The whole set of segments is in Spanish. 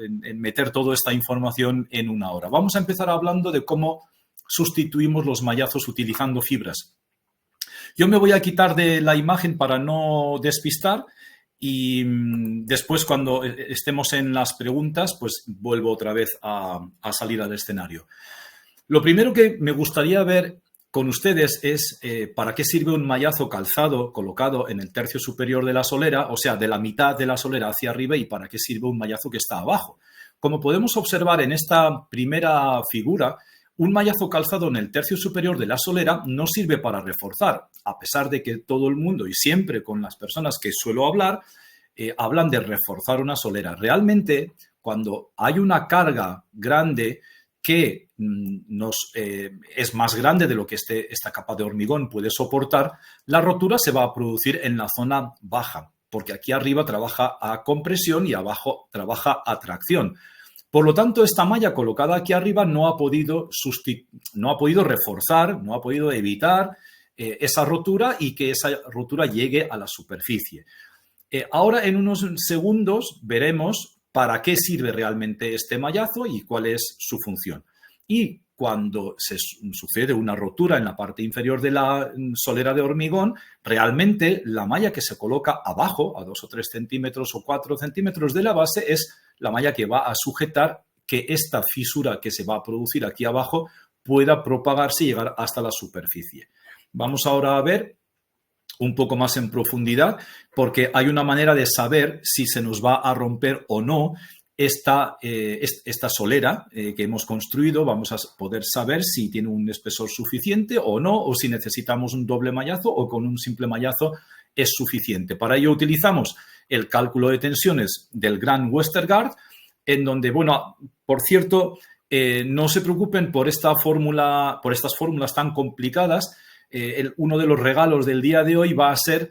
en meter toda esta información en una hora. Vamos a empezar hablando de cómo sustituimos los mallazos utilizando fibras. Yo me voy a quitar de la imagen para no despistar y después, cuando estemos en las preguntas, pues vuelvo otra vez a salir al escenario. Lo primero que me gustaría ver con ustedes es para qué sirve un mallazo calzado colocado en el tercio superior de la solera, o sea, de la mitad de la solera hacia arriba, y para qué sirve un mallazo que está abajo. Como podemos observar en esta primera figura, un mallazo calzado en el tercio superior de la solera no sirve para reforzar, a pesar de que todo el mundo y siempre con las personas que suelo hablar, hablan de reforzar una solera. Realmente, cuando hay una carga grande que es más grande de lo que esta capa de hormigón puede soportar, la rotura se va a producir en la zona baja, porque aquí arriba trabaja a compresión y abajo trabaja a tracción. Por lo tanto, esta malla colocada aquí arriba no ha podido reforzar, no ha podido evitar esa rotura y que esa rotura llegue a la superficie. Ahora, en unos segundos, veremos para qué sirve realmente este mallazo y cuál es su función. Y cuando se sucede una rotura en la parte inferior de la solera de hormigón, realmente la malla que se coloca abajo, a 2 o 3 centímetros o 4 centímetros de la base, es la malla que va a sujetar que esta fisura que se va a producir aquí abajo pueda propagarse y llegar hasta la superficie. Vamos ahora a ver un poco más en profundidad, porque hay una manera de saber si se nos va a romper o no esta solera que hemos construido. Vamos a poder saber si tiene un espesor suficiente o no, o si necesitamos un doble mallazo o con un simple mallazo es suficiente. Para ello utilizamos el cálculo de tensiones del Gran Westergaard, en donde, bueno, por cierto, no se preocupen por estas fórmulas tan complicadas. Uno de los regalos del día de hoy va a ser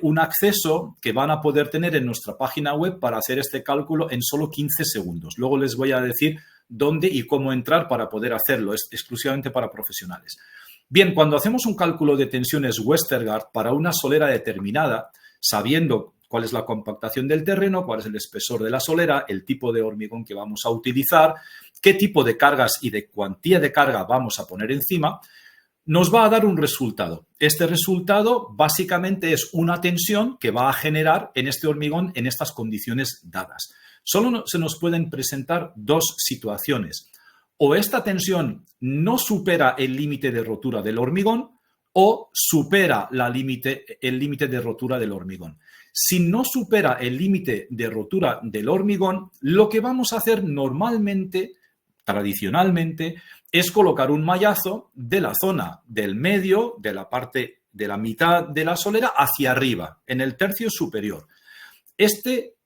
un acceso que van a poder tener en nuestra página web para hacer este cálculo en solo 15 segundos. Luego les voy a decir dónde y cómo entrar para poder hacerlo. Es exclusivamente para profesionales. Bien, cuando hacemos un cálculo de tensiones Westergaard para una solera determinada, sabiendo cuál es la compactación del terreno, cuál es el espesor de la solera, el tipo de hormigón que vamos a utilizar, qué tipo de cargas y de cuantía de carga vamos a poner encima, nos va a dar un resultado. Este resultado básicamente es una tensión que va a generar en este hormigón en estas condiciones dadas. Solo se nos pueden presentar dos situaciones. O esta tensión no supera el límite de rotura del hormigón o supera el límite de rotura del hormigón. Si no supera el límite de rotura del hormigón, lo que vamos a hacer normalmente, tradicionalmente, es colocar un mallazo de la zona del medio, de la parte de la mitad de la solera hacia arriba, en el tercio superior. Este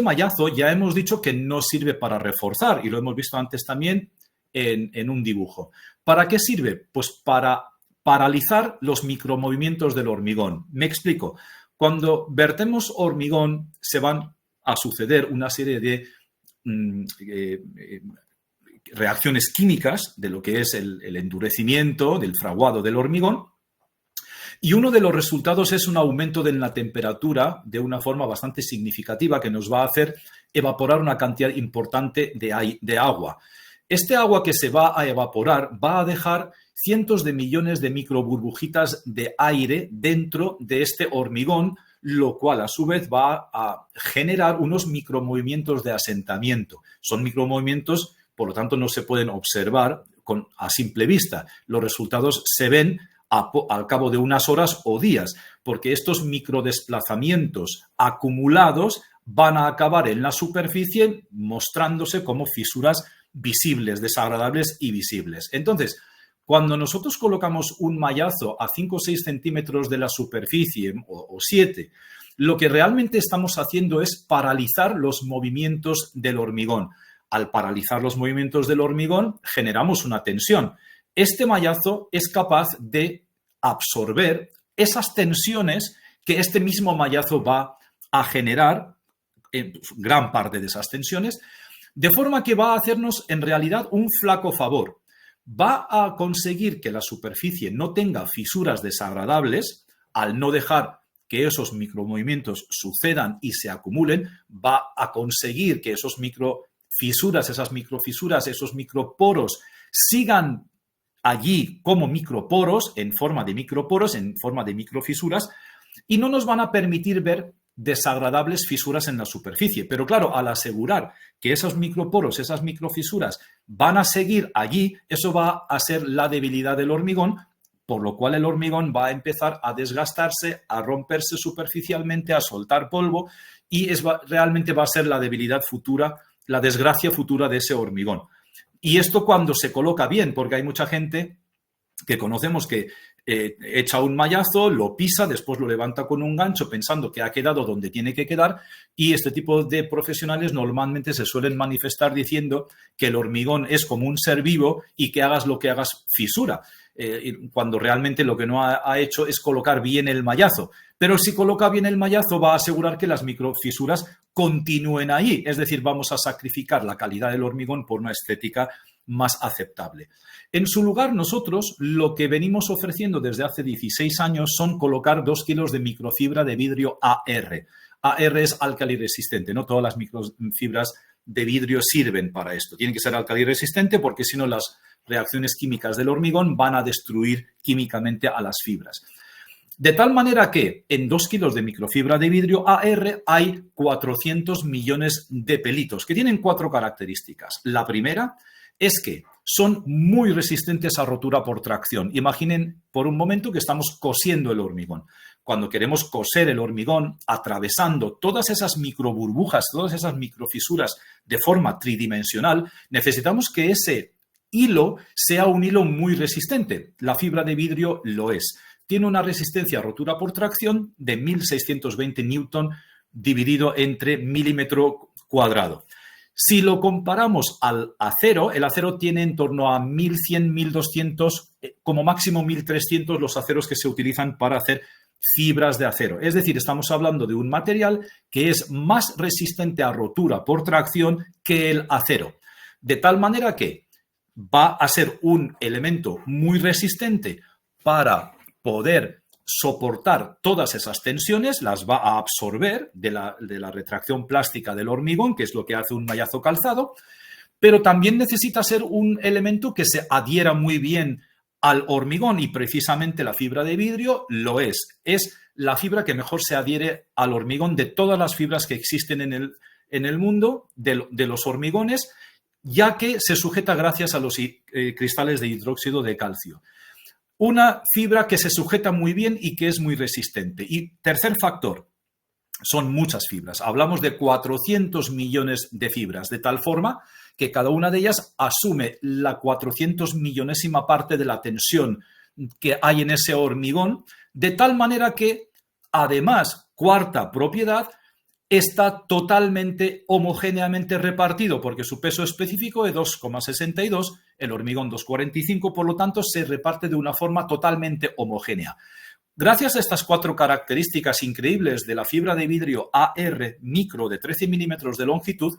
mallazo ya hemos dicho que no sirve para reforzar y lo hemos visto antes también en un dibujo. ¿Para qué sirve? Pues para paralizar los micromovimientos del hormigón. Me explico. Cuando vertemos hormigón se van a suceder una serie de reacciones químicas de lo que es el endurecimiento, del fraguado del hormigón, y uno de los resultados es un aumento de la temperatura de una forma bastante significativa que nos va a hacer evaporar una cantidad importante de agua. Este agua que se va a evaporar va a dejar cientos de millones de microburbujitas de aire dentro de este hormigón, lo cual a su vez va a generar unos micromovimientos de asentamiento. Son micromovimientos, por lo tanto, no se pueden observar a simple vista. Los resultados se ven al cabo de unas horas o días, porque estos microdesplazamientos acumulados van a acabar en la superficie mostrándose como fisuras visibles, desagradables y visibles. Entonces, cuando nosotros colocamos un mallazo a 5 o 6 centímetros de la superficie o 7, lo que realmente estamos haciendo es paralizar los movimientos del hormigón. Al paralizar los movimientos del hormigón, generamos una tensión. Este mallazo es capaz de absorber esas tensiones que este mismo mallazo va a generar, gran parte de esas tensiones, de forma que va a hacernos en realidad un flaco favor. Va a conseguir que la superficie no tenga fisuras desagradables al no dejar que esos micromovimientos sucedan y se acumulen, va a conseguir que esos microfisuras, esos microporos sigan allí como microporos, en forma de microporos, en forma de microfisuras, y no nos van a permitir ver desagradables fisuras en la superficie. Pero claro, al asegurar que esos microporos, esas microfisuras van a seguir allí, eso va a ser la debilidad del hormigón, por lo cual el hormigón va a empezar a desgastarse, a romperse superficialmente, a soltar polvo, y realmente va a ser la debilidad futura, la desgracia futura de ese hormigón. Y esto cuando se coloca bien, porque hay mucha gente que conocemos que echa un mallazo, lo pisa, después lo levanta con un gancho pensando que ha quedado donde tiene que quedar, y este tipo de profesionales normalmente se suelen manifestar diciendo que el hormigón es como un ser vivo y que hagas lo que hagas fisura, cuando realmente lo que no ha hecho es colocar bien el mallazo. Pero si coloca bien el mallazo va a asegurar que las microfisuras continúen ahí, es decir, vamos a sacrificar la calidad del hormigón por una estética más aceptable. En su lugar, nosotros lo que venimos ofreciendo desde hace 16 años son colocar 2 kilos de microfibra de vidrio AR. AR es álcali resistente, no todas las microfibras de vidrio sirven para esto. Tienen que ser álcali resistente porque si no las reacciones químicas del hormigón van a destruir químicamente a las fibras. De tal manera que en 2 kilos de microfibra de vidrio AR hay 400 millones de pelitos que tienen 4 características. La primera es que son muy resistentes a rotura por tracción. Imaginen por un momento que estamos cosiendo el hormigón. Cuando queremos coser el hormigón, atravesando todas esas microburbujas, todas esas microfisuras de forma tridimensional, necesitamos que ese hilo sea un hilo muy resistente. La fibra de vidrio lo es. Tiene una resistencia a rotura por tracción de 1620 newton dividido entre milímetro cuadrado. Si lo comparamos al acero, el acero tiene en torno a 1100, 1200, como máximo 1300 los aceros que se utilizan para hacer fibras de acero. Es decir, estamos hablando de un material que es más resistente a rotura por tracción que el acero. De tal manera que va a ser un elemento muy resistente para poder soportar todas esas tensiones, las va a absorber de la retracción plástica del hormigón, que es lo que hace un mallazo calzado, pero también necesita ser un elemento que se adhiera muy bien al hormigón y precisamente la fibra de vidrio lo es. Es la fibra que mejor se adhiere al hormigón de todas las fibras que existen en el mundo de los hormigones, ya que se sujeta gracias a los cristales de hidróxido de calcio. Una fibra que se sujeta muy bien y que es muy resistente. Y tercer factor, son muchas fibras. Hablamos de 400 millones de fibras, de tal forma que cada una de ellas asume la 400 millonésima parte de la tensión que hay en ese hormigón, de tal manera que, además, cuarta propiedad, está totalmente homogéneamente repartido porque su peso específico es 2,62, el hormigón 2,45, por lo tanto se reparte de una forma totalmente homogénea. Gracias a estas 4 características increíbles de la fibra de vidrio AR micro de 13 milímetros de longitud,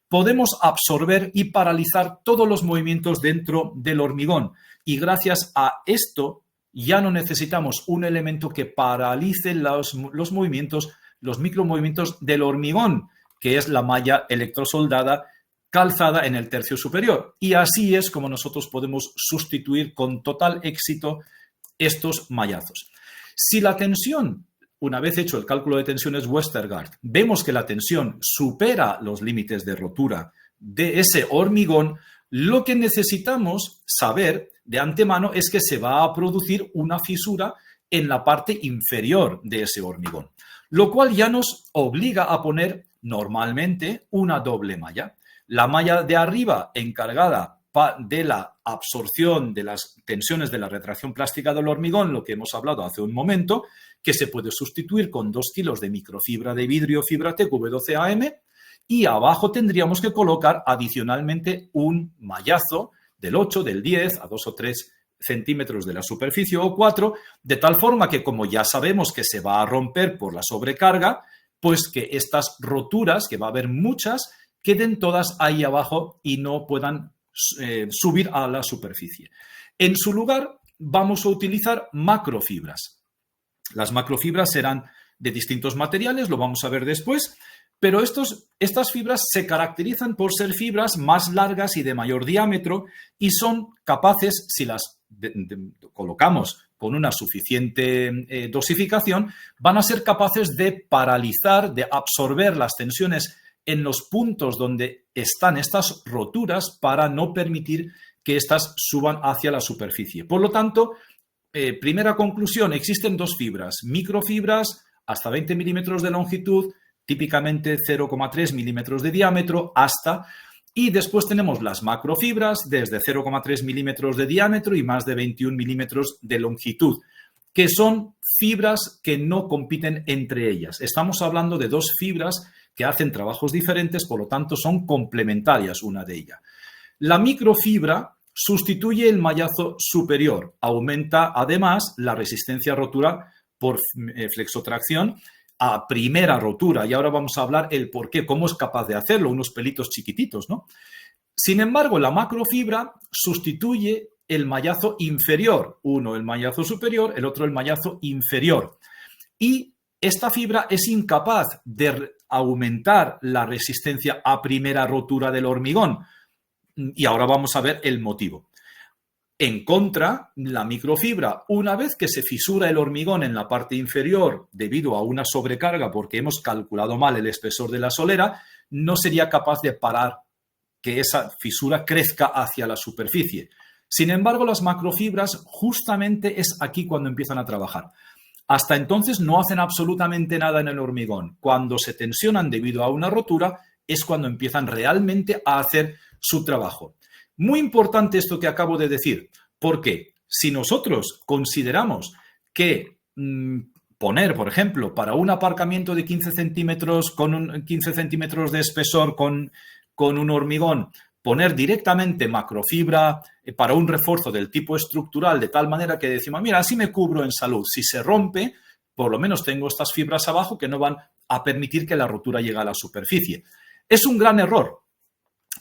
podemos absorber y paralizar todos los movimientos dentro del hormigón. Y gracias a esto ya no necesitamos un elemento que paralice los movimientos, los micromovimientos del hormigón, que es la malla electrosoldada calzada en el tercio superior. Y así es como nosotros podemos sustituir con total éxito estos mallazos. Si la tensión, una vez hecho el cálculo de tensiones Westergaard, vemos que la tensión supera los límites de rotura de ese hormigón, lo que necesitamos saber de antemano es que se va a producir una fisura en la parte inferior de ese hormigón, lo cual ya nos obliga a poner normalmente una doble malla. La malla de arriba encargada de la absorción de las tensiones de la retracción plástica del hormigón, lo que hemos hablado hace un momento, que se puede sustituir con 2 kilos de microfibra de vidrio Fibratec V12AM, y abajo tendríamos que colocar adicionalmente un mallazo del 8, del 10 a 2 o 3 centímetros de la superficie o 4, de tal forma que, como ya sabemos que se va a romper por la sobrecarga, pues que estas roturas, que va a haber muchas, queden todas ahí abajo y no puedan subir a la superficie. En su lugar, vamos a utilizar macrofibras. Las macrofibras serán de distintos materiales, lo vamos a ver después, pero estas fibras se caracterizan por ser fibras más largas y de mayor diámetro y son capaces, si las colocamos con una suficiente dosificación, van a ser capaces de paralizar, de absorber las tensiones en los puntos donde están estas roturas para no permitir que éstas suban hacia la superficie. Por lo tanto, primera conclusión, existen dos fibras, microfibras hasta 20 milímetros de longitud, típicamente 0,3 milímetros de diámetro, y después tenemos las macrofibras desde 0,3 milímetros de diámetro y más de 21 milímetros de longitud, que son fibras que no compiten entre ellas. Estamos hablando de dos fibras que hacen trabajos diferentes, por lo tanto son complementarias una de ellas. La microfibra sustituye el mallazo superior, aumenta además la resistencia a rotura por flexotracción a primera rotura, y ahora vamos a hablar el por qué, cómo es capaz de hacerlo, unos pelitos chiquititos, ¿no? Sin embargo, la macrofibra sustituye el mallazo inferior, uno el mallazo superior, el otro el mallazo inferior, y esta fibra es incapaz de aumentar la resistencia a primera rotura del hormigón, y ahora vamos a ver el motivo. En contra, la microfibra, una vez que se fisura el hormigón en la parte inferior debido a una sobrecarga porque hemos calculado mal el espesor de la solera, no sería capaz de parar que esa fisura crezca hacia la superficie. Sin embargo, las macrofibras justamente es aquí cuando empiezan a trabajar. Hasta entonces no hacen absolutamente nada en el hormigón. Cuando se tensionan debido a una rotura es cuando empiezan realmente a hacer su trabajo. Muy importante esto que acabo de decir, porque si nosotros consideramos que poner, por ejemplo, para un aparcamiento de 15 centímetros con 15 centímetros de espesor con un hormigón, poner directamente macrofibra para un refuerzo del tipo estructural de tal manera que decimos, mira, así me cubro en salud. Si se rompe, por lo menos tengo estas fibras abajo que no van a permitir que la rotura llegue a la superficie. Es un gran error.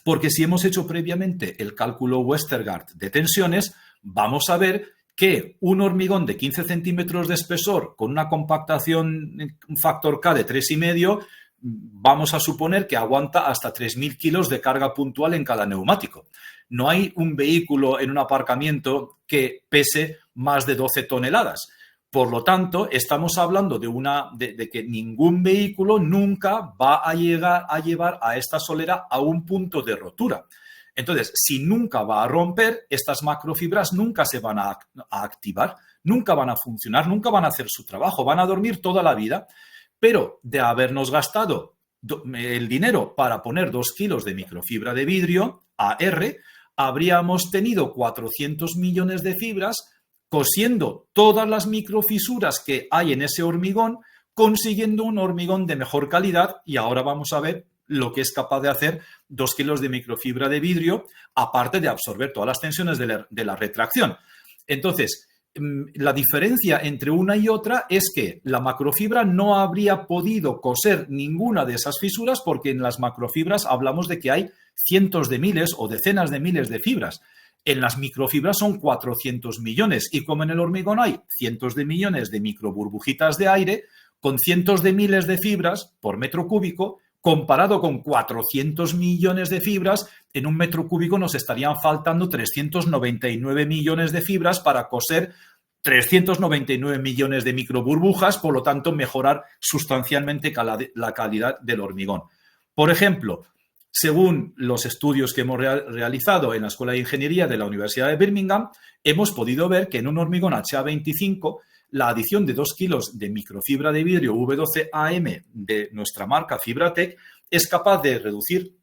Porque si hemos hecho previamente el cálculo Westergaard de tensiones, vamos a ver que un hormigón de 15 centímetros de espesor con una compactación, un factor K de 3,5, vamos a suponer que aguanta hasta 3.000 kilos de carga puntual en cada neumático. No hay un vehículo en un aparcamiento que pese más de 12 toneladas. Por lo tanto, estamos hablando de que ningún vehículo nunca va a llevar a esta solera a un punto de rotura. Entonces, si nunca va a romper, estas macrofibras nunca se van a activar, nunca van a funcionar, nunca van a hacer su trabajo, van a dormir toda la vida. Pero de habernos gastado el dinero para poner 2 kilos de microfibra de vidrio, AR, habríamos tenido 400 millones de fibras cosiendo todas las microfisuras que hay en ese hormigón, consiguiendo un hormigón de mejor calidad, y ahora vamos a ver lo que es capaz de hacer 2 kilos de microfibra de vidrio, aparte de absorber todas las tensiones de la retracción. Entonces, la diferencia entre una y otra es que la macrofibra no habría podido coser ninguna de esas fisuras porque en las macrofibras hablamos de que hay cientos de miles o decenas de miles de fibras. En las microfibras son 400 millones y como en el hormigón hay cientos de millones de microburbujitas de aire, con cientos de miles de fibras por metro cúbico, comparado con 400 millones de fibras, en un metro cúbico nos estarían faltando 399 millones de fibras para coser 399 millones de microburbujas, por lo tanto, mejorar sustancialmente la calidad del hormigón. Por ejemplo, según los estudios que hemos realizado en la Escuela de Ingeniería de la Universidad de Birmingham, hemos podido ver que en un hormigón HA25 la adición de 2 kilos de microfibra de vidrio V12AM de nuestra marca Fibratec es capaz de reducir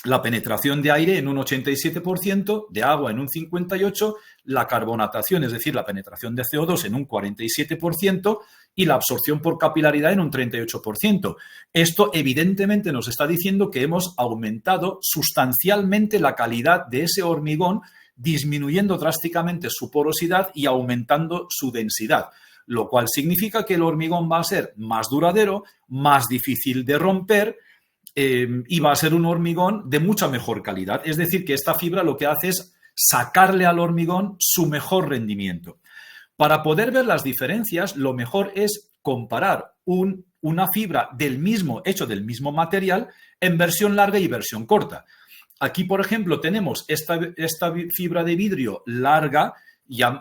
la penetración de aire en un 87%, de agua en un 58%, la carbonatación, es decir, la penetración de CO2 en un 47% y la absorción por capilaridad en un 38%. Esto evidentemente nos está diciendo que hemos aumentado sustancialmente la calidad de ese hormigón, disminuyendo drásticamente su porosidad y aumentando su densidad, lo cual significa que el hormigón va a ser más duradero, más difícil de romper, y va a ser un hormigón de mucha mejor calidad. Es decir, que esta fibra lo que hace es sacarle al hormigón su mejor rendimiento. Para poder ver las diferencias, lo mejor es comparar una fibra hecho del mismo material en versión larga y versión corta. Aquí, por ejemplo, tenemos esta fibra de vidrio larga,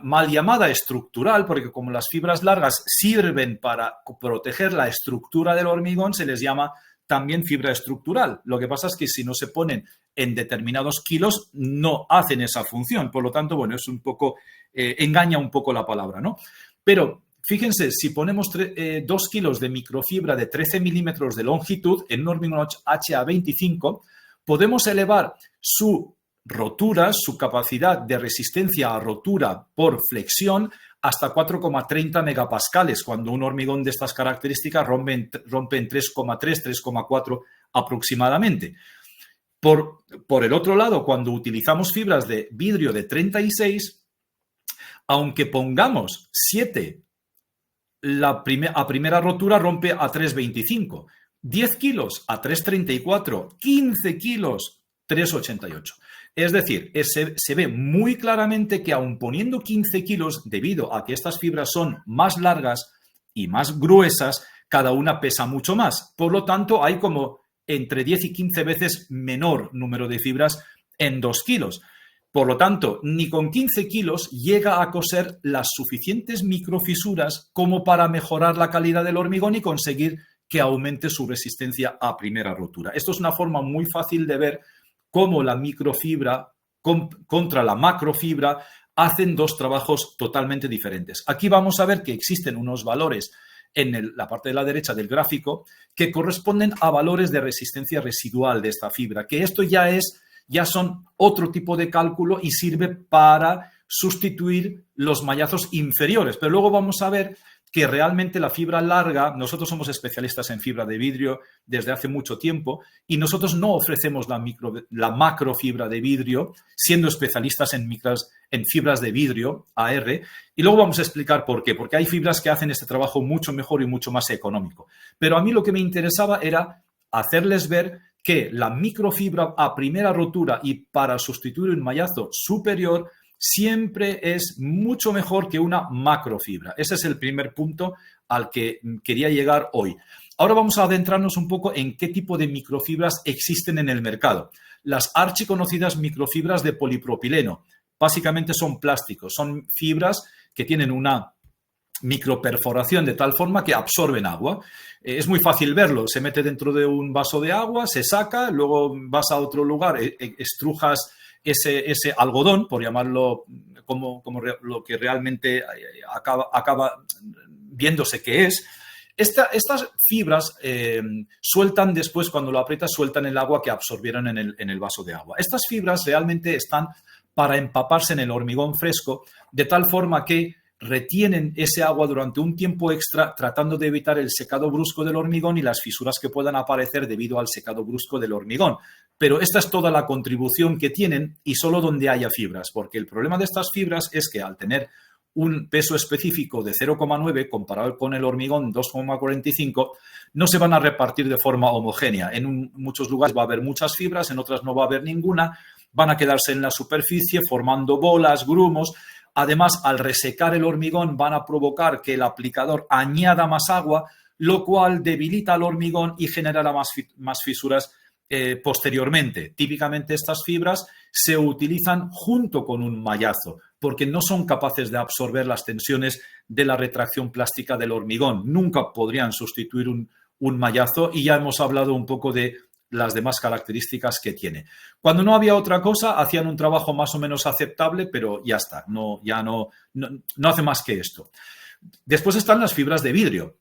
mal llamada estructural, porque como las fibras largas sirven para proteger la estructura del hormigón, se les llama también fibra estructural. Lo que pasa es que si no se ponen en determinados kilos, no hacen esa función. Por lo tanto, bueno, es un poco, engaña un poco la palabra, ¿no? Pero fíjense, si ponemos 2 kilos de microfibra de 13 milímetros de longitud en un hormigón HA25, podemos elevar su rotura, su capacidad de resistencia a rotura por flexión hasta 4,30 megapascales, cuando un hormigón de estas características rompe en 3,3, 3,4 aproximadamente. Por el otro lado, cuando utilizamos fibras de vidrio de 36, aunque pongamos 7, a primera rotura rompe a 3,25. 10 kilos a 3,34, 15 kilos 3,88. Es decir, se ve muy claramente que aun poniendo 15 kilos, debido a que estas fibras son más largas y más gruesas, cada una pesa mucho más. Por lo tanto, hay como entre 10 y 15 veces menor número de fibras en 2 kilos. Por lo tanto, ni con 15 kilos llega a coser las suficientes microfisuras como para mejorar la calidad del hormigón y conseguir que aumente su resistencia a primera rotura. Esto es una forma muy fácil de ver cómo la microfibra contra la macrofibra hacen dos trabajos totalmente diferentes. Aquí vamos a ver que existen unos valores en la parte de la derecha del gráfico que corresponden a valores de resistencia residual de esta fibra, que esto ya son otro tipo de cálculo y sirve para sustituir los mallazos inferiores. Pero luego vamos a ver que realmente la fibra larga, nosotros somos especialistas en fibra de vidrio desde hace mucho tiempo y nosotros no ofrecemos la macrofibra de vidrio, siendo especialistas en fibras de vidrio, AR, y luego vamos a explicar por qué, porque hay fibras que hacen este trabajo mucho mejor y mucho más económico. Pero a mí lo que me interesaba era hacerles ver que la microfibra a primera rotura y para sustituir un mallazo superior siempre es mucho mejor que una macrofibra. Ese es el primer punto al que quería llegar hoy. Ahora vamos a adentrarnos un poco en qué tipo de microfibras existen en el mercado. Las archiconocidas microfibras de polipropileno. Básicamente son plásticos, son fibras que tienen una microperforación de tal forma que absorben agua. Es muy fácil verlo, se mete dentro de un vaso de agua, se saca, luego vas a otro lugar, estrujas ese algodón, por llamarlo como lo que realmente acaba viéndose que es. Estas fibras sueltan después, cuando lo aprietas, sueltan el agua que absorbieron en el vaso de agua. Estas fibras realmente están para empaparse en el hormigón fresco, de tal forma que retienen ese agua durante un tiempo extra, tratando de evitar el secado brusco del hormigón y las fisuras que puedan aparecer debido al secado brusco del hormigón. Pero esta es toda la contribución que tienen y solo donde haya fibras, porque el problema de estas fibras es que al tener un peso específico de 0,9 comparado con el hormigón 2,45, no se van a repartir de forma homogénea. En muchos lugares va a haber muchas fibras, en otras no va a haber ninguna, van a quedarse en la superficie formando bolas, grumos. Además, al resecar el hormigón van a provocar que el aplicador añada más agua, lo cual debilita el hormigón y generará más fisuras posteriormente. Típicamente estas fibras se utilizan junto con un mallazo porque no son capaces de absorber las tensiones de la retracción plástica del hormigón. Nunca podrían sustituir un mallazo y ya hemos hablado un poco de las demás características que tiene. Cuando no había otra cosa, hacían un trabajo más o menos aceptable, pero ya está, no hace más que esto. Después están las fibras de vidrio,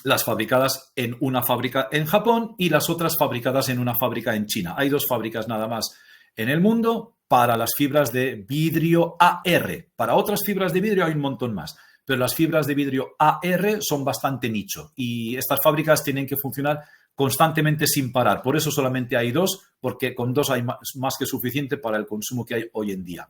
las fabricadas en una fábrica en Japón y las otras fabricadas en una fábrica en China. Hay 2 fábricas nada más en el mundo para las fibras de vidrio AR. Para otras fibras de vidrio hay un montón más, pero las fibras de vidrio AR son bastante nicho y estas fábricas tienen que funcionar constantemente sin parar. Por eso solamente hay 2, porque con 2 hay más que suficiente para el consumo que hay hoy en día.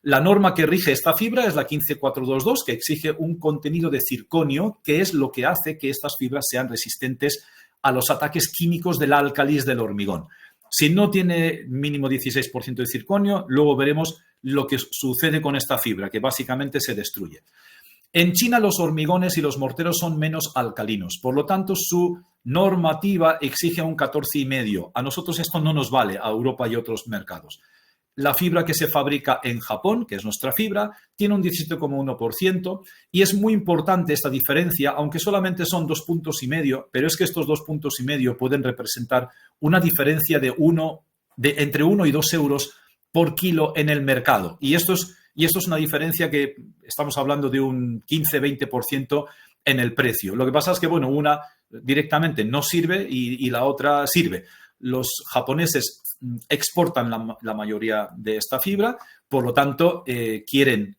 La norma que rige esta fibra es la 15422, que exige un contenido de circonio, que es lo que hace que estas fibras sean resistentes a los ataques químicos del álcalis del hormigón. Si no tiene mínimo 16% de circonio, luego veremos lo que sucede con esta fibra, que básicamente se destruye. En China los hormigones y los morteros son menos alcalinos, por lo tanto su normativa exige un 14,5. A nosotros esto no nos vale, a Europa y otros mercados. La fibra que se fabrica en Japón, que es nuestra fibra, tiene un 17,1% y es muy importante esta diferencia, aunque solamente son 2,5 puntos, pero es que estos 2,5 puntos pueden representar una diferencia de entre 1 y 2 euros por kilo en el mercado. Y esto es una diferencia que estamos hablando de un 15-20% en el precio. Lo que pasa es que, bueno, una directamente no sirve y la otra sirve. Los japoneses exportan la mayoría de esta fibra, por lo tanto, quieren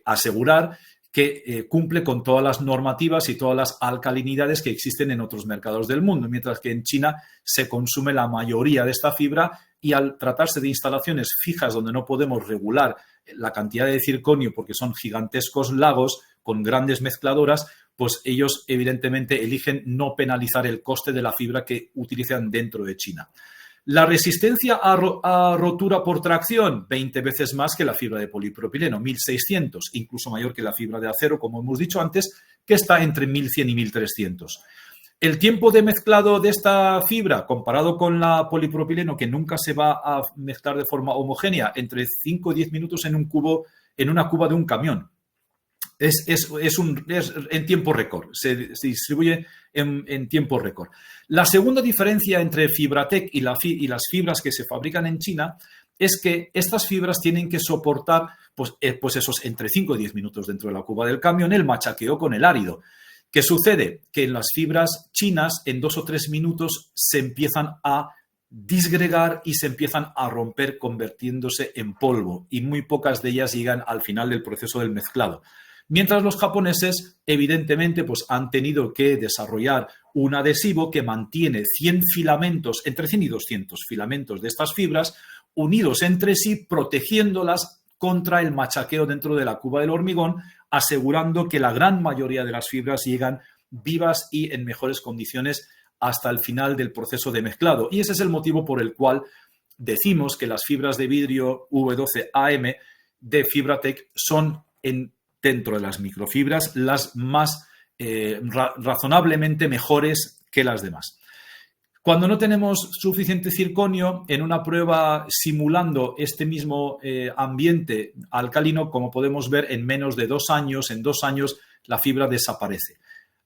asegurar que cumple con todas las normativas y todas las alcalinidades que existen en otros mercados del mundo, mientras que en China se consume la mayoría de esta fibra y al tratarse de instalaciones fijas donde no podemos regular la cantidad de circonio porque son gigantescos lagos con grandes mezcladoras, pues ellos evidentemente eligen no penalizar el coste de la fibra que utilizan dentro de China. La resistencia a rotura por tracción, 20 veces más que la fibra de polipropileno, 1.600, incluso mayor que la fibra de acero, como hemos dicho antes, que está entre 1.100 y 1.300. El tiempo de mezclado de esta fibra, comparado con la polipropileno, que nunca se va a mezclar de forma homogénea, entre 5 y 10 minutos en una cuba de un camión. Es en tiempo récord, se distribuye en tiempo récord. La segunda diferencia entre Fibratec y las fibras que se fabrican en China es que estas fibras tienen que soportar pues esos entre 5 y 10 minutos dentro de la cuba del camión, el machaqueo con el árido. ¿Qué sucede? Que en las fibras chinas en 2 o 3 minutos se empiezan a disgregar y se empiezan a romper convirtiéndose en polvo y muy pocas de ellas llegan al final del proceso del mezclado. Mientras los japoneses, evidentemente, pues han tenido que desarrollar un adhesivo que mantiene 100 filamentos, entre 100 y 200 filamentos de estas fibras, unidos entre sí, protegiéndolas contra el machaqueo dentro de la cuba del hormigón, asegurando que la gran mayoría de las fibras llegan vivas y en mejores condiciones hasta el final del proceso de mezclado. Y ese es el motivo por el cual decimos que las fibras de vidrio V12AM de Fibratec son dentro de las microfibras las más razonablemente mejores que las demás. Cuando no tenemos suficiente circonio, en una prueba simulando este mismo ambiente alcalino, como podemos ver, en menos de 2 años, en 2 años, la fibra desaparece.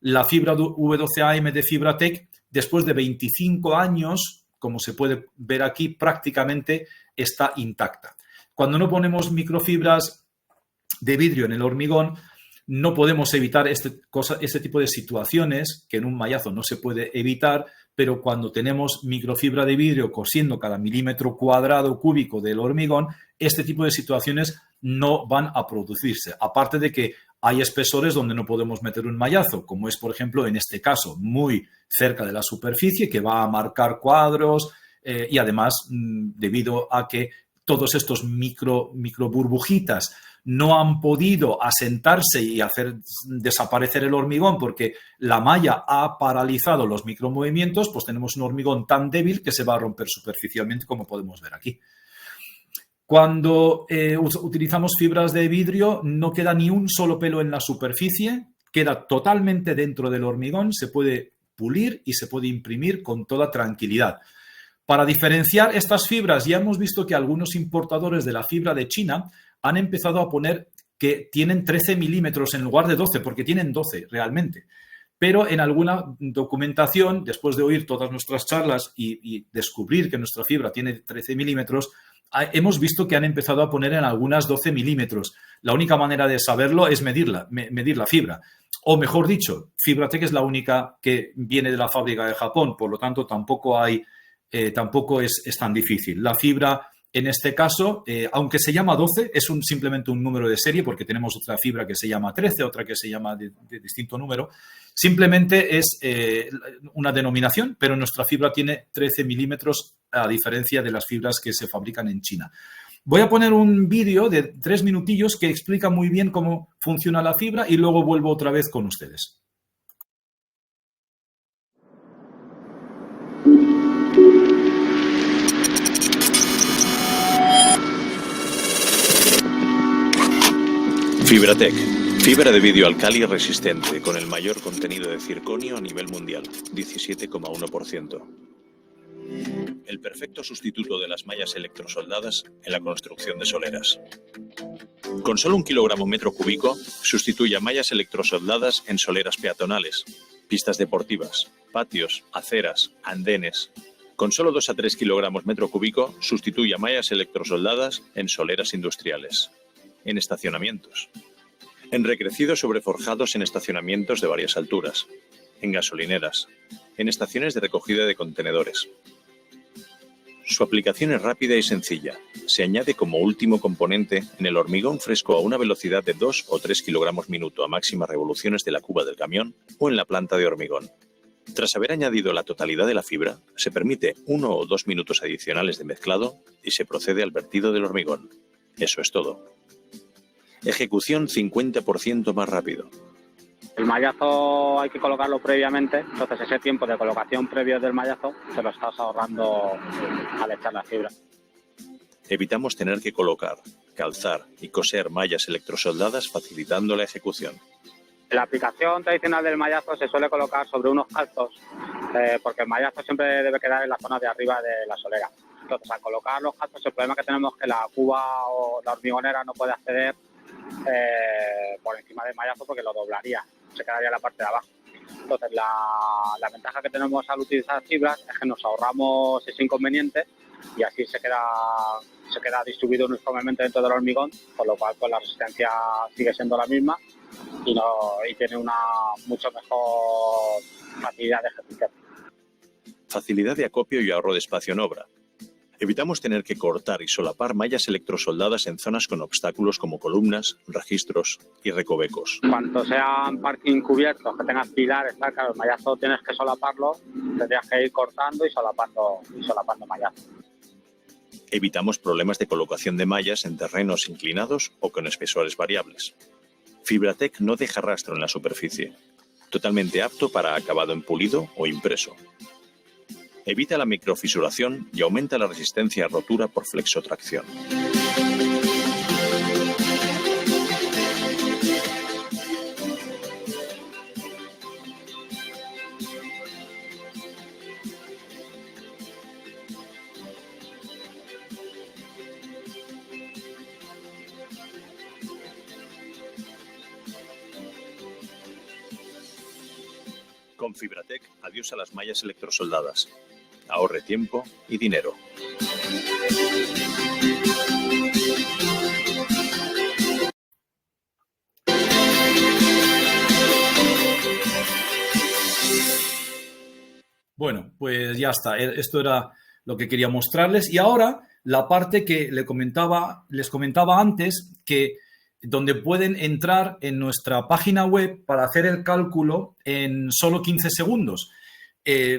La fibra V12AM de Fibratec, después de 25 años, como se puede ver aquí, prácticamente está intacta. Cuando no ponemos microfibras de vidrio en el hormigón, no podemos evitar este tipo de situaciones que en un mallazo no se puede evitar, pero cuando tenemos microfibra de vidrio cosiendo cada milímetro cuadrado cúbico del hormigón, este tipo de situaciones no van a producirse. Aparte de que hay espesores donde no podemos meter un mallazo, como es, por ejemplo, en este caso, muy cerca de la superficie, que va a marcar cuadros y además, debido a que todos estos micro burbujitas no han podido asentarse y hacer desaparecer el hormigón porque la malla ha paralizado los micromovimientos, pues tenemos un hormigón tan débil que se va a romper superficialmente, como podemos ver aquí. Cuando utilizamos fibras de vidrio, no queda ni un solo pelo en la superficie, queda totalmente dentro del hormigón, se puede pulir y se puede imprimir con toda tranquilidad. Para diferenciar estas fibras, ya hemos visto que algunos importadores de la fibra de China han empezado a poner que tienen 13 milímetros en lugar de 12, porque tienen 12 realmente. Pero en alguna documentación, después de oír todas nuestras charlas y descubrir que nuestra fibra tiene 13 milímetros, hemos visto que han empezado a poner en algunas 12 milímetros. La única manera de saberlo es medir la fibra. O mejor dicho, Fibratec es la única que viene de la fábrica de Japón, por lo tanto tampoco es tan difícil. La fibra, en este caso, aunque se llama 12, es simplemente un número de serie porque tenemos otra fibra que se llama 13, otra que se llama de distinto número. Simplemente es una denominación, pero nuestra fibra tiene 13 milímetros a diferencia de las fibras que se fabrican en China. Voy a poner un vídeo de 3 minutillos que explica muy bien cómo funciona la fibra y luego vuelvo otra vez con ustedes. Fibratec, Fibra de vidrio alcali resistente con el mayor contenido de circonio a nivel mundial, 17,1%. El perfecto sustituto de las mallas electrosoldadas en la construcción de soleras. Con solo 1 kilogramo metro cúbico, sustituye a mallas electrosoldadas en soleras peatonales, pistas deportivas, patios, aceras, andenes. Con solo 2 a 3 kilogramos metro cúbico, sustituye a mallas electrosoldadas en soleras industriales, en estacionamientos, en recrecidos sobreforjados en estacionamientos de varias alturas, en gasolineras, en estaciones de recogida de contenedores. Su aplicación es rápida y sencilla. Se añade como último componente en el hormigón fresco a una velocidad de 2 o 3 kilogramos minuto a máximas revoluciones de la cuba del camión o en la planta de hormigón. Tras haber añadido la totalidad de la fibra, se permite 1 o 2 minutos adicionales de mezclado y se procede al vertido del hormigón. Eso es todo. Ejecución 50% más rápido. El mallazo hay que colocarlo previamente, entonces ese tiempo de colocación previo del mallazo se lo estás ahorrando al echar la fibra. Evitamos tener que colocar, calzar y coser mallas electrosoldadas facilitando la ejecución. La aplicación tradicional del mallazo se suele colocar sobre unos calzos porque el mallazo siempre debe quedar en la zona de arriba de la solera. Entonces, al colocar los calzos, el problema que tenemos es que la cuba o la hormigonera no puede acceder por encima del mallazo porque lo doblaría, se quedaría en la parte de abajo. Entonces, la ventaja que tenemos al utilizar fibras es que nos ahorramos ese inconveniente y así se queda distribuido uniformemente dentro del hormigón, con lo cual pues, la resistencia sigue siendo la misma y tiene una mucho mejor facilidad de ejecución. Facilidad de acopio y ahorro de espacio en obra. Evitamos tener que cortar y solapar mallas electrosoldadas en zonas con obstáculos como columnas, registros y recovecos. Cuanto sean parking cubiertos, que tengas pilares, claro, el mallazo tienes que solaparlo, tendrías que ir cortando y solapando mallazo. Evitamos problemas de colocación de mallas en terrenos inclinados o con espesores variables. Fibratec no deja rastro en la superficie. Totalmente apto para acabado en pulido o impreso. Evita la microfisuración y aumenta la resistencia a rotura por flexotracción. Con Fibratec, adiós a las mallas electrosoldadas. Ahorre tiempo y dinero. Bueno, pues ya está. Esto era lo que quería mostrarles. Y ahora la parte que les comentaba antes, que donde pueden entrar en nuestra página web para hacer el cálculo en solo 15 segundos.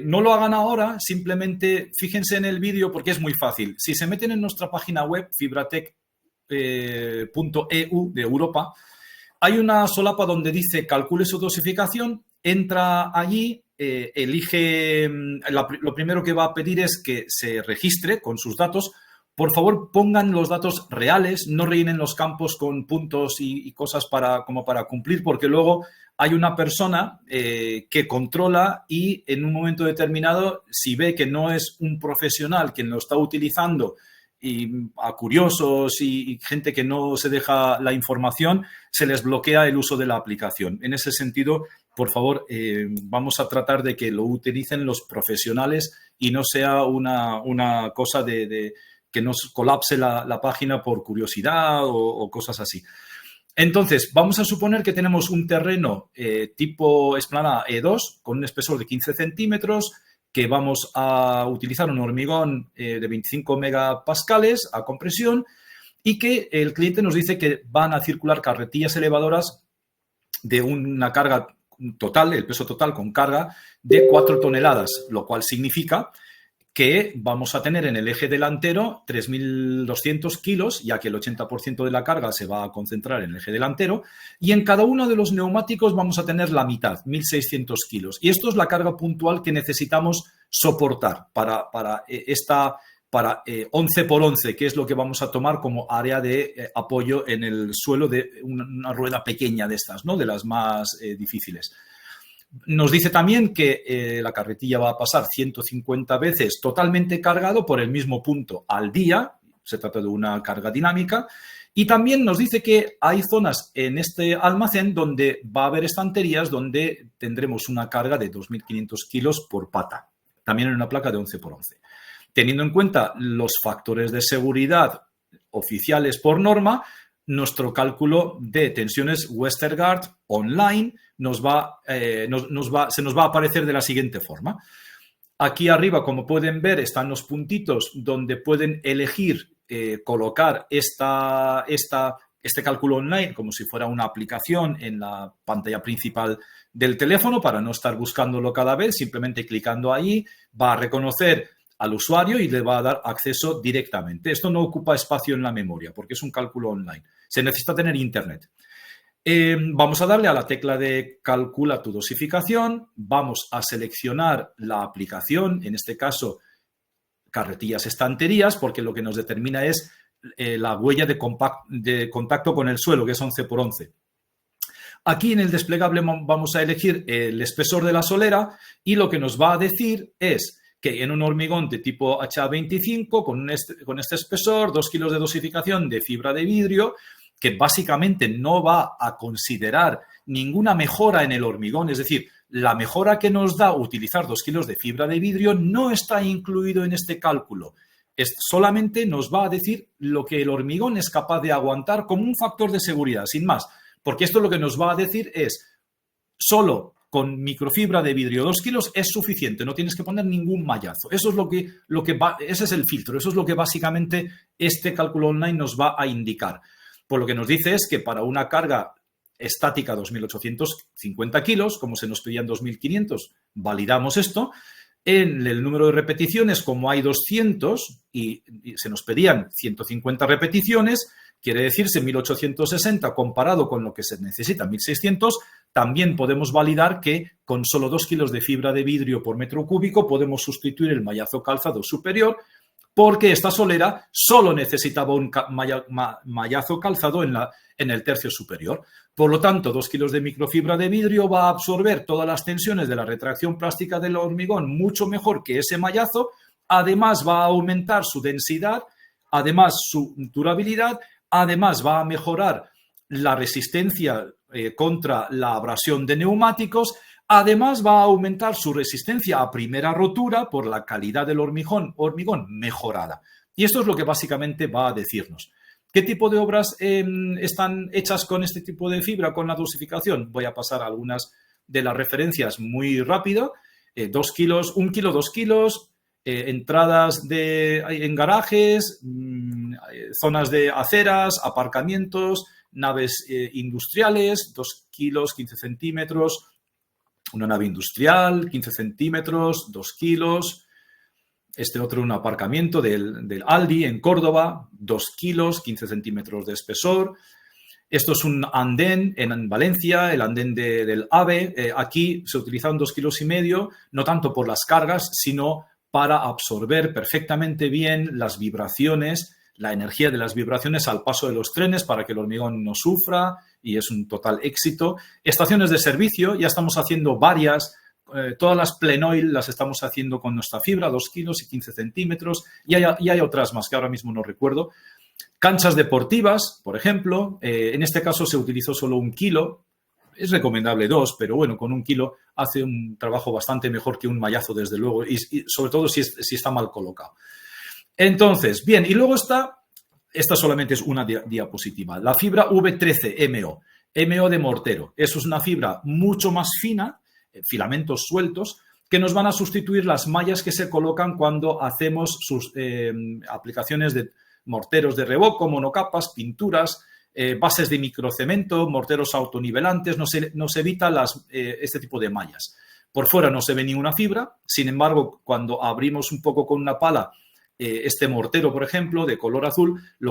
No lo hagan ahora, simplemente fíjense en el vídeo porque es muy fácil. Si se meten en nuestra página web, fibratec.eu de Europa, hay una solapa donde dice calcule su dosificación, entra allí, elige, lo primero que va a pedir es que se registre con sus datos. Por favor, pongan los datos reales, no rellenen los campos con puntos y cosas como para cumplir, porque luego hay una persona que controla y en un momento determinado, si ve que no es un profesional quien lo está utilizando y a curiosos y gente que no se deja la información, se les bloquea el uso de la aplicación. En ese sentido, por favor, vamos a tratar de que lo utilicen los profesionales y no sea una cosa de que nos colapse la página por curiosidad o cosas así. Entonces, vamos a suponer que tenemos un terreno tipo esplanada E2 con un espesor de 15 centímetros, que vamos a utilizar un hormigón de 25 megapascales a compresión y que el cliente nos dice que van a circular carretillas elevadoras de una carga total, el peso total con carga de 4 toneladas, lo cual significa que vamos a tener en el eje delantero 3.200 kilos, ya que el 80% de la carga se va a concentrar en el eje delantero, y en cada uno de los neumáticos vamos a tener la mitad, 1.600 kilos. Y esto es la carga puntual que necesitamos soportar para para 11 por 11, que es lo que vamos a tomar como área de apoyo en el suelo de una rueda pequeña de estas, ¿no? De las más difíciles. Nos dice también que la carretilla va a pasar 150 veces totalmente cargado por el mismo punto al día. Se trata de una carga dinámica. Y también nos dice que hay zonas en este almacén donde va a haber estanterías donde tendremos una carga de 2.500 kilos por pata. También en una placa de 11 por 11. Teniendo en cuenta los factores de seguridad oficiales por norma, nuestro cálculo de tensiones Westergaard online se nos va a aparecer de la siguiente forma. Aquí arriba, como pueden ver, están los puntitos donde pueden elegir colocar este cálculo online como si fuera una aplicación en la pantalla principal del teléfono para no estar buscándolo cada vez. Simplemente clicando ahí va a reconocer al usuario y le va a dar acceso directamente. Esto no ocupa espacio en la memoria porque es un cálculo online. Se necesita tener internet. Vamos a darle a la tecla de calcula tu dosificación. Vamos a seleccionar la aplicación, en este caso carretillas estanterías, porque lo que nos determina es la huella de contacto con el suelo, que es 11 por 11. Aquí en el desplegable vamos a elegir el espesor de la solera y lo que nos va a decir es que en un hormigón de tipo HA25 con este espesor, 2 kilos de dosificación de fibra de vidrio, que básicamente no va a considerar ninguna mejora en el hormigón, es decir, la mejora que nos da utilizar 2 kilos de fibra de vidrio no está incluido en este cálculo. Solamente nos va a decir lo que el hormigón es capaz de aguantar como un factor de seguridad, sin más, porque esto lo que nos va a decir es solo con microfibra de vidrio 2 kilos es suficiente, no tienes que poner ningún mallazo. Eso es ese es el filtro, eso es lo que básicamente este cálculo online nos va a indicar. Pues lo que nos dice es que para una carga estática 2.850 kilos, como se nos pedían 2.500, validamos esto. En el número de repeticiones, como hay 200 y se nos pedían 150 repeticiones, quiere decirse 1.860 comparado con lo que se necesita, 1.600, también podemos validar que con solo 2 kilos de fibra de vidrio por metro cúbico podemos sustituir el mallazo calzado superior, porque esta solera solo necesitaba un mallazo calzado en el tercio superior. Por lo tanto, 2 kilos de microfibra de vidrio va a absorber todas las tensiones de la retracción plástica del hormigón mucho mejor que ese mallazo. Además, va a aumentar su densidad, además su durabilidad, además va a mejorar la resistencia contra la abrasión de neumáticos. Además, va a aumentar su resistencia a primera rotura por la calidad del hormigón mejorada. Y esto es lo que básicamente va a decirnos. ¿Qué tipo de obras están hechas con este tipo de fibra, con la dosificación? Voy a pasar a algunas de las referencias muy rápido. 2 kilos, 1 kilo, 2 kilos, entradas en garajes, zonas de aceras, aparcamientos, naves industriales, 2 kilos, 15 centímetros, una nave industrial, 15 centímetros, 2 kilos. Este otro, un aparcamiento del Aldi en Córdoba, 2 kilos, 15 centímetros de espesor. Esto es un andén en Valencia, el andén del AVE. Aquí se utilizan 2,5 kilos, no tanto por las cargas, sino para absorber perfectamente bien las vibraciones, la energía de las vibraciones al paso de los trenes para que el hormigón no sufra, y es un total éxito. Estaciones de servicio, ya estamos haciendo varias. Todas las Plenoil las estamos haciendo con nuestra fibra, 2 kilos y 15 centímetros, y hay otras más que ahora mismo no recuerdo. Canchas deportivas, por ejemplo, en este caso se utilizó solo 1 kilo, es recomendable 2, pero bueno, con 1 kilo hace un trabajo bastante mejor que un mallazo, desde luego, y sobre todo si está mal colocado. Entonces, bien, y luego esta solamente es una diapositiva, la fibra V13 MO de mortero. Eso es una fibra mucho más fina, filamentos sueltos, que nos van a sustituir las mallas que se colocan cuando hacemos sus aplicaciones de morteros de revoco, monocapas, pinturas, bases de microcemento, morteros autonivelantes. Nos evita este tipo de mallas. Por fuera no se ve ninguna fibra, sin embargo, cuando abrimos un poco con una pala este mortero, por ejemplo, de color azul, lo